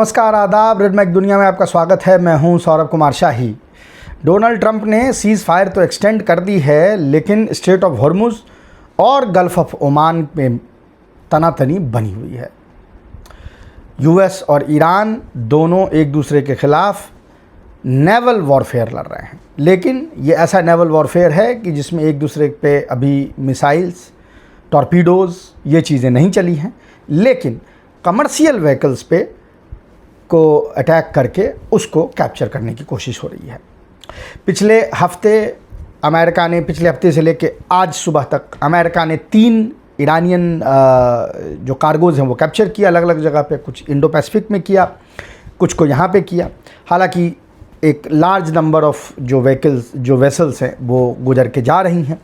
नमस्कार, आदाब। Red Mac दुनिया में आपका स्वागत है। मैं हूं सौरभ कुमार शाही। डोनाल्ड ट्रंप ने सीज़ फायर तो एक्सटेंड कर दी है, लेकिन स्ट्रेट ऑफ हॉर्मुज़ और गल्फ़ ऑफ ओमान में तनातनी बनी हुई है। यूएस और ईरान दोनों एक दूसरे के ख़िलाफ़ नेवल वॉरफेयर लड़ रहे हैं, लेकिन ये ऐसा नेवल वॉरफेयर है कि जिसमें एक दूसरे पे अभी मिसाइल्स, टॉर्पीडोज़, ये चीज़ें नहीं चली हैं, लेकिन कमर्शियल व्हीकल्स पे को अटैक करके उसको कैप्चर करने की कोशिश हो रही है। पिछले हफ्ते से लेके आज सुबह तक अमेरिका ने 3 ईरानियन जो कार्गोज़ हैं वो कैप्चर किया, अलग अलग जगह पे। कुछ इंडो पैसिफिक में किया, कुछ को यहाँ पे किया। हालांकि एक लार्ज नंबर ऑफ जो वेसल्स हैं वो गुजर के जा रही हैं।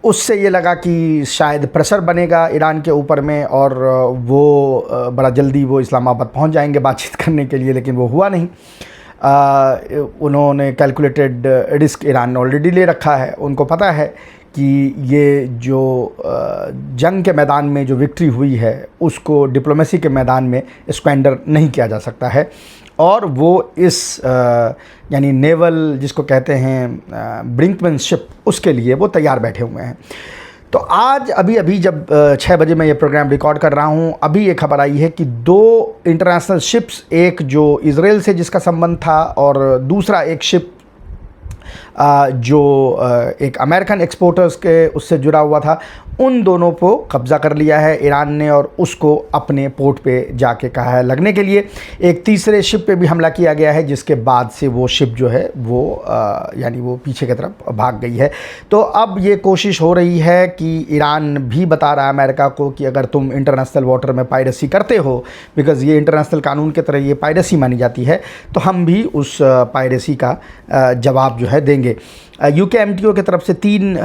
उससे ये लगा कि शायद प्रेशर बनेगा ईरान के ऊपर में और वो बड़ा जल्दी वो इस्लामाबाद पहुंच जाएंगे बातचीत करने के लिए, लेकिन वो हुआ नहीं। उन्होंने कैलकुलेटेड रिस्क ईरान ने ऑलरेडी ले रखा है। उनको पता है कि ये जो जंग के मैदान में जो विक्ट्री हुई है उसको डिप्लोमेसी के मैदान में स्क्वेंडर नहीं किया जा सकता है, और वो इस यानी नेवल जिसको कहते हैं ब्रिंकमैनशिप, उसके लिए वो तैयार बैठे हुए हैं। तो आज अभी जब 6 बजे मैं ये प्रोग्राम रिकॉर्ड कर रहा हूँ, अभी ये खबर आई है कि 2 इंटरनेशनल शिप्स, एक जो इजराइल से जिसका संबंध था और दूसरा एक शिप जो एक अमेरिकन एक्सपोर्टर्स के उससे जुड़ा हुआ था, उन दोनों को कब्ज़ा कर लिया है ईरान ने और उसको अपने पोर्ट पे जाके कहा है लगने के लिए। एक तीसरे शिप पे भी हमला किया गया है, जिसके बाद से वो शिप जो है वो यानी वो पीछे की तरफ भाग गई है। तो अब ये कोशिश हो रही है कि ईरान भी बता रहा है अमेरिका को कि अगर तुम इंटरनेशनल वाटर में पायरेसी करते हो, बिकॉज़ ये इंटरनेशनल कानून की तरह ये पायरेसी मानी जाती है, तो हम भी उस पायरेसी का जवाब जो है देंगे। UKMTO की तरफ से 3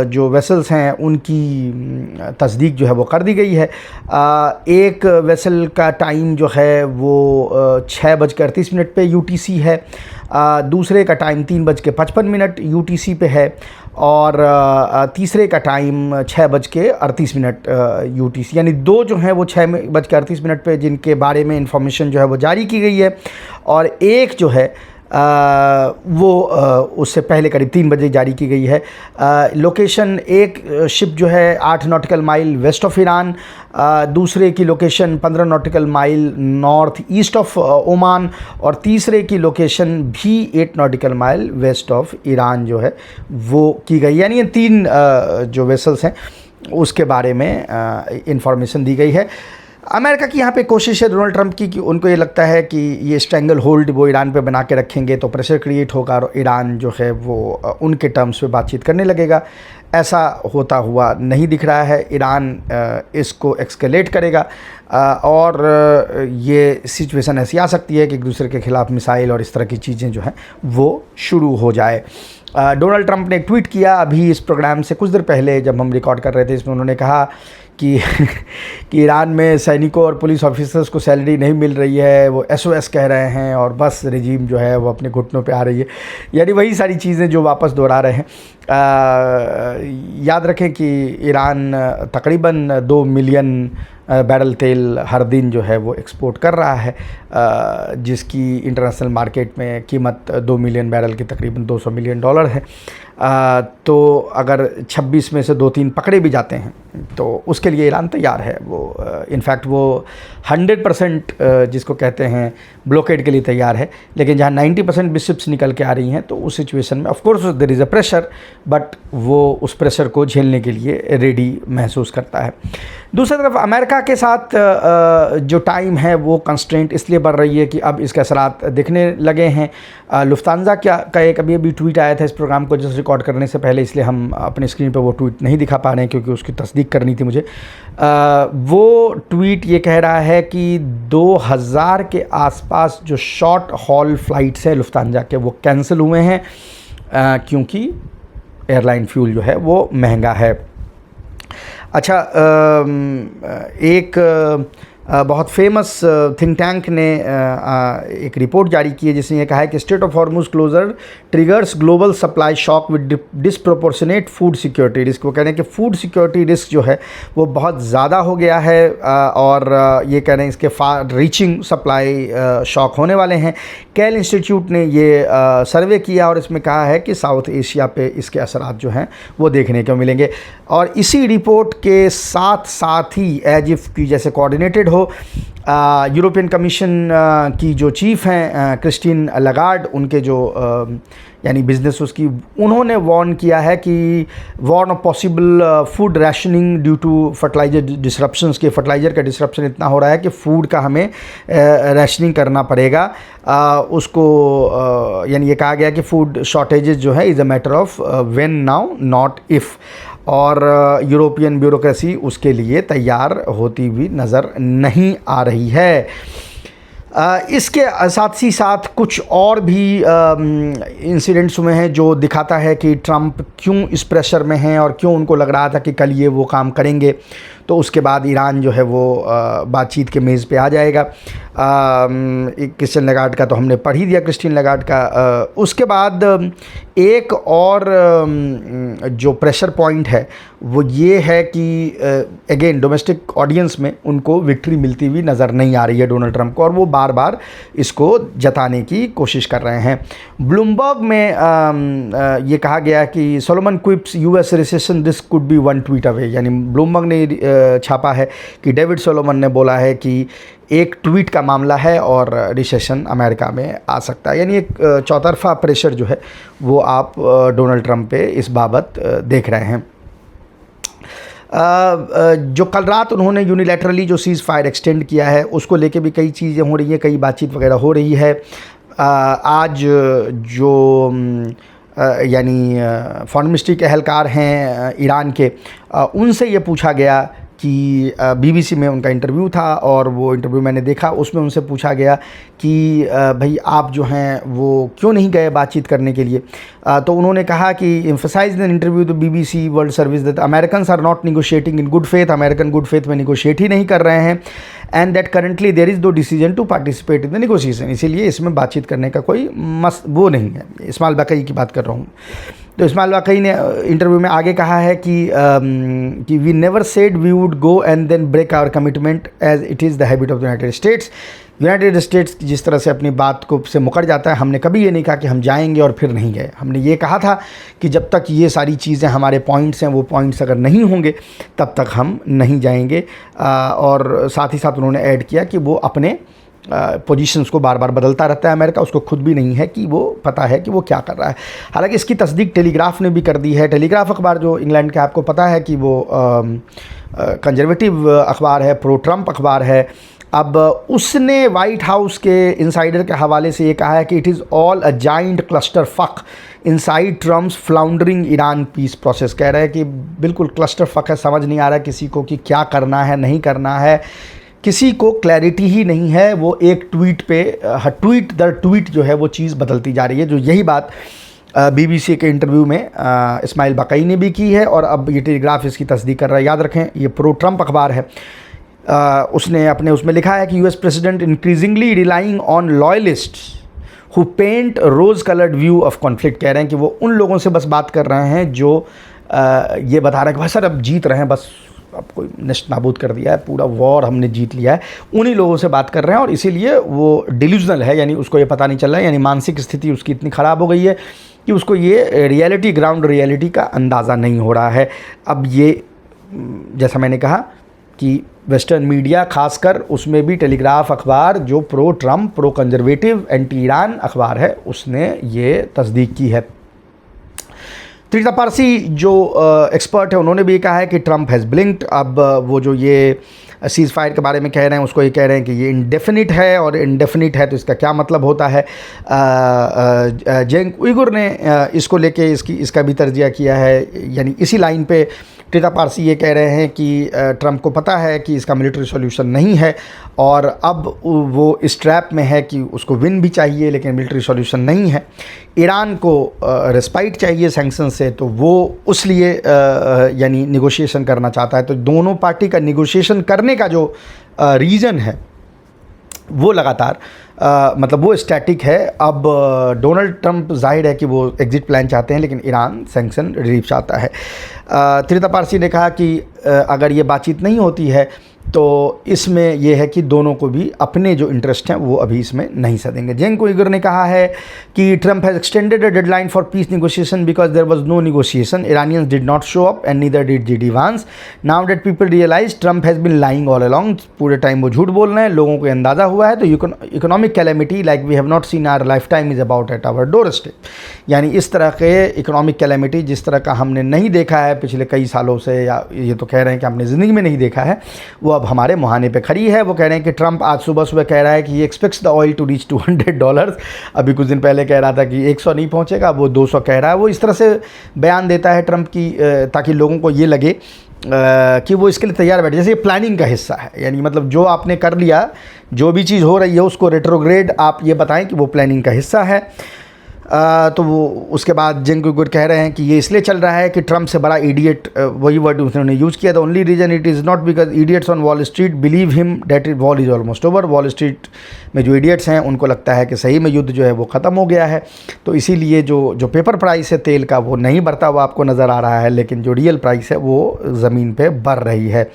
जो वेसल्स हैं उनकी तस्दीक जो है वो कर दी गई है। एक वेसल का टाइम जो है वो 6:38 पे UTC है, दूसरे का टाइम 3:55 UTC पे है, और तीसरे का टाइम 6:38 UTC, यानी 2 जो हैं वो 6:38 पे जिनके बारे में इंफॉर्मेशन जो है वो जारी की गई है, और एक जो है वो उससे पहले करीब 3 बजे जारी की गई है। लोकेशन, एक शिप जो है 8 nautical mile west of Iran, दूसरे की location 15 nautical mile north east of Oman, और तीसरे की लोकेशन भी 8 nautical mile west of Iran जो है वो की गई। यानी ये 3 जो वेसल्स हैं उसके बारे में इंफॉर्मेशन दी गई है। अमेरिका की यहाँ पे कोशिश है डोनाल्ड ट्रंप की कि उनको ये लगता है कि ये स्ट्रैंगल होल्ड वो ईरान पे बना के रखेंगे तो प्रेशर क्रिएट होगा और ईरान जो है वो उनके टर्म्स पे बातचीत करने लगेगा। ऐसा होता हुआ नहीं दिख रहा है। ईरान इसको एक्सकेलेट करेगा और ये सिचुएशन ऐसी आ सकती है कि एक दूसरे के ख़िलाफ़ मिसाइल और इस तरह की चीज़ें जो हैं वो शुरू हो जाए। डोनाल्ड ट्रंप ने एक ट्वीट किया अभी इस प्रोग्राम से कुछ देर पहले जब हम रिकॉर्ड कर रहे थे। इसमें उन्होंने कहा कि ईरान में सैनिकों और पुलिस ऑफिसर्स को सैलरी नहीं मिल रही है, वो SOS कह रहे हैं और बस रिजीम जो है वो अपने घुटनों पे आ रही है। यानी वही सारी चीज़ें जो वापस दोहरा रहे हैं। याद रखें कि ईरान तकरीबन 2 मिलियन बैरल तेल हर दिन जो है वो एक्सपोर्ट कर रहा है, जिसकी इंटरनेशनल मार्केट में कीमत 2 मिलियन बैरल की तकरीबन $200 मिलियन है। तो अगर 26 में से 2-3 पकड़े भी जाते हैं तो उसके लिए ईरान तैयार है। वो इनफैक्ट वो 100% जिसको कहते हैं ब्लॉकेड के लिए तैयार है। लेकिन जहाँ 90% भी शिप्स निकल के आ रही हैं तो उस सिचुएशन में of course there is a pressure, but वो उस प्रेशर को झेलने के लिए रेडी महसूस करता है। दूसरी तरफ अमेरिका के साथ जो टाइम है वो कंस्ट्रेंट इसलिए बढ़ रही है कि अब इसके असरात दिखने लगे हैं। लुफ्तांजा का एक अभी ट्वीट आया था इस प्रोग्राम को जस्ट रिकॉर्ड करने से पहले, इसलिए हम अपने स्क्रीन पर वो ट्वीट नहीं दिखा पा रहे हैं क्योंकि उसकी तस्दीक करनी थी मुझे। वो ट्वीट ये कह रहा है कि 2000 के आसपास जो शॉर्ट हॉल फ्लाइट्स हैं लुफ्तांजा के वो कैंसिल हुए हैं क्योंकि एयरलाइन फ्यूल जो है वो महंगा है। अच्छा, एक बहुत फेमस थिंक टैंक ने एक रिपोर्ट जारी की है जिसने ये कहा है कि strait of Hormuz closure triggers global supply shock with disproportionate food security risk. वो कह रहे हैं कि फूड सिक्योरिटी रिस्क जो है वो बहुत ज़्यादा हो गया है और ये कह रहे हैं इसके फार रीचिंग सप्लाई शॉक होने वाले हैं। कैल इंस्टीट्यूट ने ये सर्वे किया और इसमें कहा है कि साउथ एशिया पे इसके असरात जो हैं वो देखने को मिलेंगे। और इसी रिपोर्ट के साथ साथ ही एज इफ़ की जैसे कोऑर्डिनेटेड हो, यूरोपियन कमीशन की जो चीफ़ हैं क्रिस्टीन लगार्ड, उनके जो यानी बिजनेस उसकी, उन्होंने वार्न किया है कि warn of possible food rationing due to fertiliser disruptions के फर्टिलाइज़र का डिसरप्शन इतना हो रहा है कि फ़ूड का हमें रैशनिंग करना पड़ेगा। उसको यानी ये कहा गया कि फूड शॉर्टेजेस जो है is a matter of when now not if. और यूरोपियन ब्यूरोक्रेसी उसके लिए तैयार होती हुई नज़र नहीं आ रही है। इसके साथ ही साथ कुछ और भी इंसिडेंट्स हुए हैं जो दिखाता है कि ट्रंप क्यों इस प्रेशर में हैं और क्यों उनको लग रहा था कि कल ये वो काम करेंगे तो उसके बाद ईरान जो है वो बातचीत के मेज़ पे आ जाएगा। क्रिस्टीन लगार्ड का तो हमने पढ़ ही दिया, क्रिस्टीन लगार्ड का। उसके बाद एक और जो प्रेशर पॉइंट है वो ये है कि अगेन डोमेस्टिक ऑडियंस में उनको विक्ट्री मिलती हुई नज़र नहीं आ रही है डोनाल्ड ट्रंप को, और वो बार बार इसको जताने की कोशिश कर रहे हैं। ब्लूमबर्ग में ये कहा गया कि Solomon क्विप्स US recession risk could be one tweet away, यानी ब्लूमबर्ग ने छापा है कि डेविड सोलोमन ने बोला है कि एक ट्वीट का मामला है और रिसेशन अमेरिका में आ सकता है। यानी एक चौतरफा प्रेशर जो है वो आप डोनाल्ड ट्रंप पे इस बाबत देख रहे हैं। जो कल रात उन्होंने यूनिलैटरली जो सीज़ फायर एक्सटेंड किया है उसको लेके भी कई चीज़ें हो रही हैं, कई बातचीत वगैरह हो रही है। आज जो यानी फॉरेन मिनिस्ट्री के एहलकार हैं ईरान के, उनसे ये पूछा गया कि बीबीसी में उनका इंटरव्यू था और वो इंटरव्यू मैंने देखा, उसमें उनसे पूछा गया कि भाई आप जो हैं वो क्यों नहीं गए बातचीत करने के लिए। तो उन्होंने कहा कि emphasise in interview the BBC World Service that Americans are not negotiating in good faith, American good faith में निगोशिएट ही नहीं कर रहे हैं, and that currently there is no decision to participate in the negotiation, इसीलिए इसमें बातचीत करने का कोई वो नहीं है। इस्माइल बाक़ई की बात कर रहा हूँ। तो इस्माइल बाक़ई ने इंटरव्यू में आगे कहा है कि we never said we would go and then break our commitment as it is the habit of the United States. United States जिस तरह से अपनी बात को से मुकर जाता है, हमने कभी ये नहीं कहा कि हम जाएंगे और फिर नहीं गए। हमने ये कहा था कि जब तक ये सारी चीज़ें हमारे पॉइंट्स हैं, वो पॉइंट्स अगर नहीं होंगे तब तक हम नहीं जाएंगे। और साथ ही साथ उन्होंने ऐड किया कि वो अपने पोजीशंस को बार बार बदलता रहता है अमेरिका, उसको खुद भी नहीं है कि वो पता है कि वो क्या कर रहा है। हालांकि इसकी तस्दीक टेलीग्राफ ने भी कर दी है। टेलीग्राफ अखबार जो इंग्लैंड का आपको पता है कि वो कंजर्वेटिव अखबार है, प्रो ट्रंप अखबार है। अब उसने वाइट हाउस के इनसाइडर के हवाले से ये कहा है कि it is all a giant cluster fuck inside Trump's floundering Iran peace process. कह रहे हैं कि बिल्कुल क्लस्टर फक है, समझ नहीं आ रहा है किसी को कि क्या करना है नहीं करना है, किसी को क्लैरिटी ही नहीं है। वो एक ट्वीट पे ट्वीट दर ट्वीट जो है वो चीज़ बदलती जा रही है। जो यही बात बीबीसी के इंटरव्यू में इस्माइल बाक़ई ने भी की है और अब ये टेलीग्राफ इसकी तस्दीक कर रहा है। याद रखें ये प्रो ट्रंप अखबार है। उसने अपने उसमें लिखा है कि US president increasingly relying on loyalists who paint rose coloured view of conflict. कह रहे हैं कि वो उन लोगों से बस बात कर रहे हैं जो ये बता रहे हैं कि भाई सर अब जीत रहे हैं, बस अब कोई नष्ट नाबूद कर दिया है, पूरा वॉर हमने जीत लिया है, उन्हीं लोगों से बात कर रहे हैं। और इसीलिए वो डिल्यूजनल है, यानी उसको ये पता नहीं चल रहा है, यानी मानसिक स्थिति उसकी इतनी ख़राब हो गई है कि उसको ये रियलिटी, ग्राउंड रियलिटी का अंदाज़ा नहीं हो रहा है। अब ये जैसा मैंने कहा कि वेस्टर्न मीडिया खासकर उसमें भी टेलीग्राफ अखबार जो pro Trump, pro conservative, anti Iran अखबार है, उसने ये तस्दीक की है। त्रिता पारसी जो एक्सपर्ट है उन्होंने भी कहा है कि ट्रंप हैज़ ब्लिंक्ड। अब वो जो ये सीज़ फायर के बारे में कह रहे हैं उसको ये कह रहे हैं कि ये इंडेफिनिट है, और इंडेफिनिट है तो इसका क्या मतलब होता है। जेंग उइगुर ने इसको लेके इसका भी तर्जिया किया है, यानी इसी लाइन पे त्रिता पारसी ये कह रहे हैं कि ट्रंप को पता है कि इसका मिलिट्री सॉल्यूशन नहीं है और अब वो इस ट्रैप में है कि उसको विन भी चाहिए लेकिन मिलिट्री सॉल्यूशन नहीं है। ईरान को रेस्पाइट चाहिए सैंक्शन से, तो वो उस लिए यानी निगोशिएशन करना चाहता है। तो दोनों पार्टी का निगोशिएशन करने का जो रीजन है वो लगातार मतलब वो स्टैटिक है। अब डोनाल्ड ट्रंप जाहिर है कि वो एग्जिट प्लान चाहते हैं, लेकिन ईरान सैंक्शन रिलीफ चाहता है। त्रिता पारसी ने कहा कि अगर ये बातचीत नहीं होती है तो इसमें यह है कि दोनों को भी अपने जो इंटरेस्ट हैं वो अभी इसमें नहीं सदेंगे। जेंग उइगर ने कहा है कि Trump has extended a deadline for peace negotiation because there was no negotiation, Iranians did not show up and neither did JD Vance, now that people realise Trump has been lying all along. पूरे time वो झूठ बोल रहे हैं, लोगों को अंदाज़ा हुआ है। तो economic calamity like we have not seen our lifetime is about at our doorstep, यानी इस तरह के इकोनॉमिक कैलेमिटी जिस तरह का हमने नहीं देखा है पिछले कई सालों से, या ये तो कह रहे हैं कि हमने ज़िंदगी में नहीं देखा है, वो अब हमारे मुहाने पे खड़ी है। वो कह रहे हैं कि ट्रंप आज सुबह कह रहा है कि he expects the oil to reach $200। अभी कुछ दिन पहले कह रहा था कि 100 नहीं पहुंचेगा, वो 200 कह रहा है। वो इस तरह से बयान देता है ट्रंप की ताकि लोगों को ये लगे कि वो इसके लिए तैयार बैठे, जैसे ये प्लानिंग का हिस्सा है। यानी मतलब जो आपने कर लिया, जो भी चीज़ हो रही है उसको रेट्रोग्रेड आप ये बताएं कि वो प्लानिंग का हिस्सा है। तो वो उसके बाद जेंग उइगर कह रहे हैं कि ये इसलिए चल रहा है कि ट्रंप से बड़ा इडियट, वही वर्ड उन्होंने यूज़ किया था, only reason it is not because idiots on wall street believe him that it wall is almost over. Wall street में जो इडियट्स हैं उनको लगता है कि सही में युद्ध जो है वो ख़त्म हो गया है, तो इसीलिए जो पेपर प्राइस है तेल का वो नहीं बढ़ता हुआ आपको नज़र आ रहा है, लेकिन जो रियल प्राइस है वो ज़मीन पर बढ़ रही है।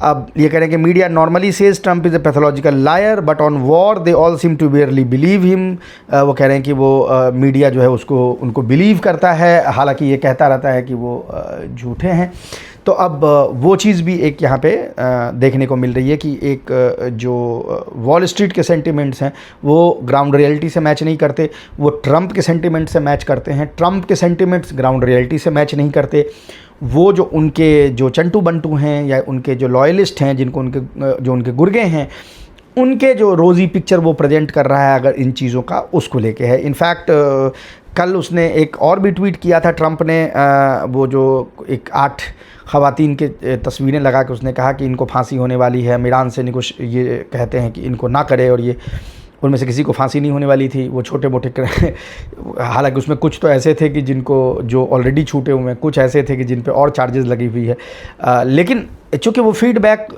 अब ये कह रहे हैं कि media normally says Trump is a pathological liar but on war they all seem to barely believe him. वो कह रहे हैं कि वो मीडिया जो है उनको बिलीव करता है, हालांकि ये कहता रहता है कि वो झूठे हैं। तो अब वो चीज़ भी एक यहाँ पे देखने को मिल रही है कि एक जो वॉल स्ट्रीट के सेंटिमेंट्स हैं वो ग्राउंड रियलिटी से मैच नहीं करते, वो ट्रंप के सेंटिमेंट से मैच करते हैं, ट्रंप के सेंटिमेंट्स ग्राउंड रियलिटी से मैच नहीं करते। वो जो उनके जो चंटू बंटू हैं या उनके जो लॉयलिस्ट हैं, जिनको उनके गुर्गे हैं, उनके जो रोज़ी पिक्चर वो प्रेजेंट कर रहा है अगर इन चीज़ों का, उसको लेके है। इनफैक्ट कल उसने एक और भी ट्वीट किया था ट्रंप ने, वो जो एक 8 ख़वातीन के तस्वीरें लगा के उसने कहा कि इनको फांसी होने वाली है, हम ईरान से ये कहते हैं कि इनको ना करे, और ये उनमें से किसी को फांसी नहीं होने वाली थी। वो छोटे मोटे हालांकि उसमें कुछ तो ऐसे थे कि जिनको जो ऑलरेडी छूटे हुए हैं, कुछ ऐसे थे कि जिन पे और चार्जेस लगी हुई है, लेकिन चूँकि वो फीडबैक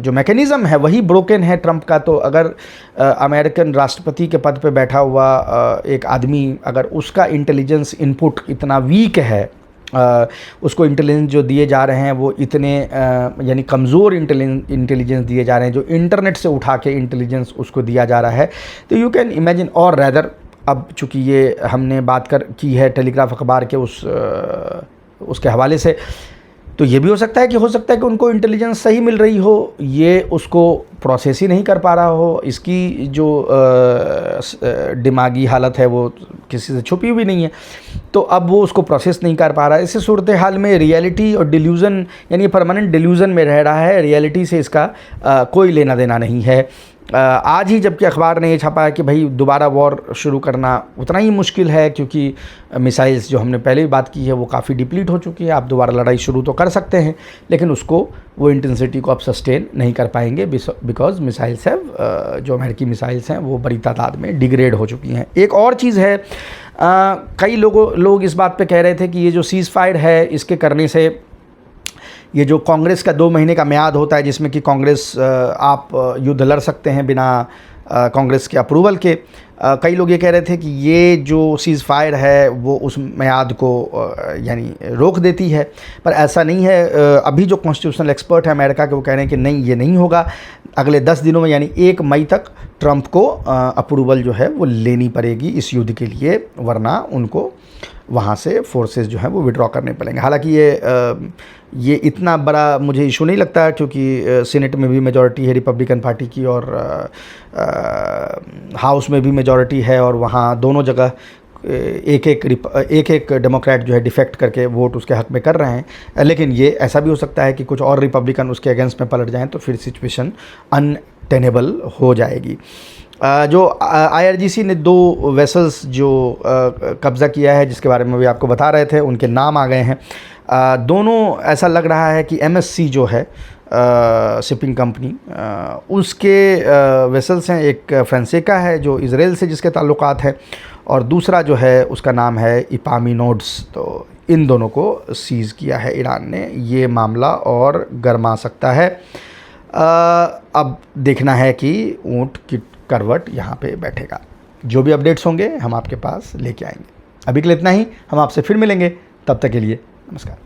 जो मैकेनिज़्म है वही ब्रोकन है ट्रंप का। तो अगर अमेरिकन राष्ट्रपति के पद पे बैठा हुआ एक आदमी, अगर उसका इंटेलिजेंस इनपुट इतना वीक है, उसको इंटेलिजेंस जो दिए जा रहे हैं वो इतने यानी कमज़ोर इंटेलिजेंस दिए जा रहे हैं, जो इंटरनेट से उठा के इंटेलिजेंस उसको दिया जा रहा है, तो यू कैन इमेजिन। और रैदर अब चूँकि ये हमने बात की है टेलीग्राफ अखबार के उसके हवाले से, तो ये भी हो सकता है कि उनको इंटेलिजेंस सही मिल रही हो, ये उसको प्रोसेस ही नहीं कर पा रहा हो। इसकी जो दिमागी हालत है वो किसी से छुपी हुई नहीं है, तो अब वो उसको प्रोसेस नहीं कर पा रहा है। इस सूरत हाल में रियलिटी और डिल्यूज़न, यानी परमानेंट डिल्यूज़न में रह रहा है, रियलिटी से इसका कोई लेना देना नहीं है। आज ही जबकि अखबार ने ये छापा है कि भाई दोबारा वॉर शुरू करना उतना ही मुश्किल है, क्योंकि मिसाइल्स जो हमने पहले भी बात की है वो काफ़ी डिप्लीट हो चुकी है। आप दोबारा लड़ाई शुरू तो कर सकते हैं, लेकिन उसको वो इंटेंसिटी को आप सस्टेन नहीं कर पाएंगे, बिकॉज मिसाइल्स हैं, जो अमेरिकी मिसाइल्स हैं वो बड़ी तादाद में डिग्रेड हो चुकी हैं। एक और चीज़ है, कई लोग इस बात पे कह रहे थे कि ये जो सीज़ फायर है इसके करने से ये जो कांग्रेस का 2 महीने का म्याद होता है जिसमें कि कांग्रेस आप युद्ध लड़ सकते हैं बिना कांग्रेस के अप्रूवल के, कई लोग ये कह रहे थे कि ये जो सीज़ फायर है वो उस म्याद को यानी रोक देती है, पर ऐसा नहीं है। अभी जो कॉन्स्टिट्यूशनल एक्सपर्ट है अमेरिका के वो कह रहे हैं कि नहीं, ये नहीं होगा। अगले 10 दिनों में यानी 1 मई तक ट्रंप को अप्रूवल जो है वो लेनी पड़ेगी इस युद्ध के लिए, वरना उनको वहाँ से फोर्सेस जो हैं वो विड्रॉ करने पड़ेंगे। हालांकि ये इतना बड़ा मुझे इशू नहीं लगता, क्योंकि सेनेट में भी मेजॉरिटी है रिपब्लिकन पार्टी की और हाउस में भी मेजॉरिटी है, और वहाँ दोनों जगह एक डेमोक्रेट जो है डिफेक्ट करके वोट उसके हक में कर रहे हैं। लेकिन ये ऐसा भी हो सकता है कि कुछ और रिपब्लिकन उसके अगेंस्ट में पलट जाएं, तो फिर सिचुएशन अनटेनेबल हो जाएगी। जो IRGC ने 2 वेसल्स जो कब्ज़ा किया है, जिसके बारे में भी आपको बता रहे थे, उनके नाम आ गए हैं। दोनों ऐसा लग रहा है कि MSC जो है शिपिंग कंपनी, उसके वेसल्स हैं। एक फ्रांसेका है जो इज़राइल से जिसके ताल्लुकात हैं, और दूसरा जो है उसका नाम है इपामी नोड्स। तो इन दोनों को सीज़ किया है ईरान ने। ये मामला और गर्मा सकता है। अब देखना है कि ऊँट की करवट यहाँ पे बैठेगा। जो भी अपडेट्स होंगे हम आपके पास लेके आएंगे। अभी के लिए इतना ही, हम आपसे फिर मिलेंगे, तब तक के लिए नमस्कार।